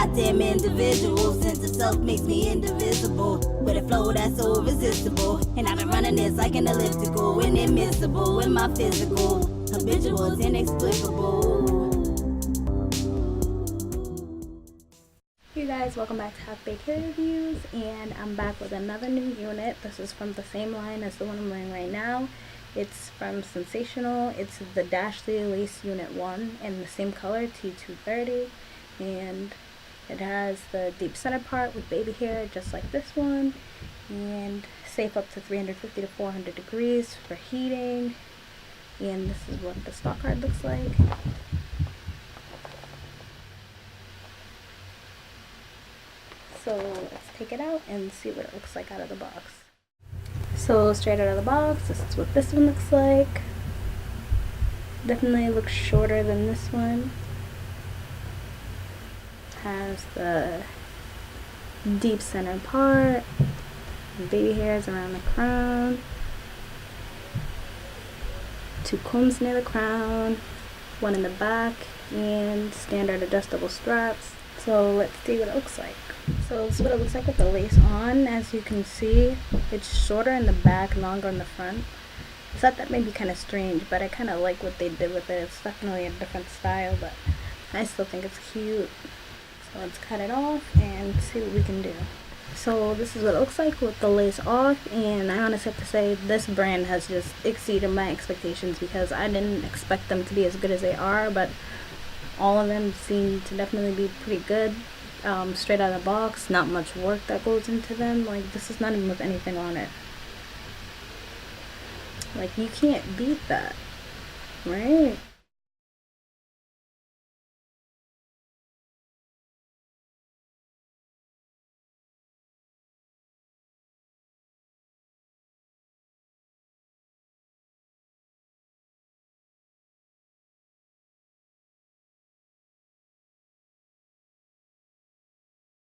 goddamn individual. Sense of self makes me indivisible, with a flow that's so irresistible. And I've been running this like an elliptical, inadmissible in my physical. Habitual, it's inexplicable. Hey guys, welcome back to Half Baked Hair Reviews, and I'm back with another new unit. This is from the same line as the one I'm wearing right now. It's from Sensationnel. It's the Dashley Lace Unit 1 in the same color, T230, and it has the deep center part with baby hair just like this one, and safe up to 350 to 400 degrees for heating. And this is what the stock card looks like. So let's take it out and see what it looks like out of the box. So straight out of the box, this is what this one looks like. Definitely looks shorter than this one. Has the deep center part, baby hairs around the crown, 2 combs near the crown, 1 in the back, and standard adjustable straps. So let's see what it looks like. So this is what it looks like with the lace on. As you can see, it's shorter in the back, longer in the front. I thought that may be kind of strange, but I kind of like what they did with it. It's definitely a different style, but I still think it's cute. So let's cut it off and see what we can do. So this is what it looks like with the lace off, and I honestly have to say this brand has just exceeded my expectations because I didn't expect them to be as good as they are, but all of them seem to definitely be pretty good. Straight out of the box, not much work that goes into them. Like, this is not even with anything on it. Like, you can't beat that, right?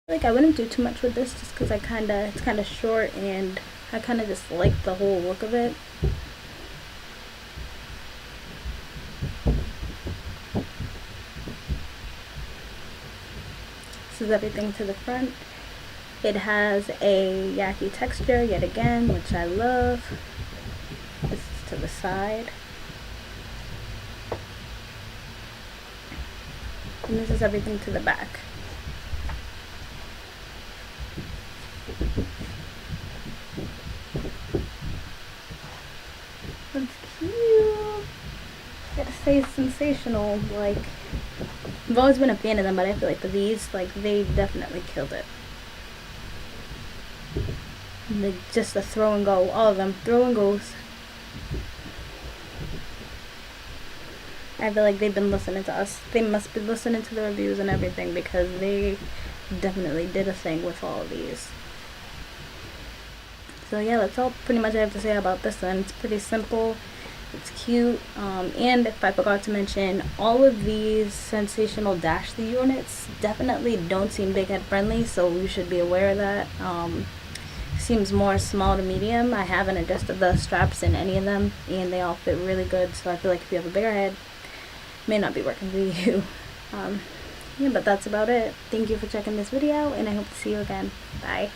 Like, I wouldn't do too much with this just because it's kind of short, and I kind of just like the whole look of it. This is everything to the front. It has a Yaki Texture yet again, which I love. This is to the side. And this is everything to the back. That's cute. Gotta say, Sensational. Like, I've always been a fan of them, but I feel like for these, like, they definitely killed it. Just the throw and go, all of them, throw and goes. I feel like they've been listening to us. They must be listening to the reviews and everything, because they definitely did a thing with all of these. So yeah, that's all pretty much I have to say about this one. It's pretty simple, it's cute, and if I forgot to mention, all of these Sensational Dashley units definitely don't seem big head friendly, so you should be aware of that. Seems more small to medium. I haven't adjusted the straps in any of them, and they all fit really good, so I feel like if you have a bigger head, it may not be working for you. Yeah, but that's about it. Thank you for checking this video, and I hope to see you again. Bye.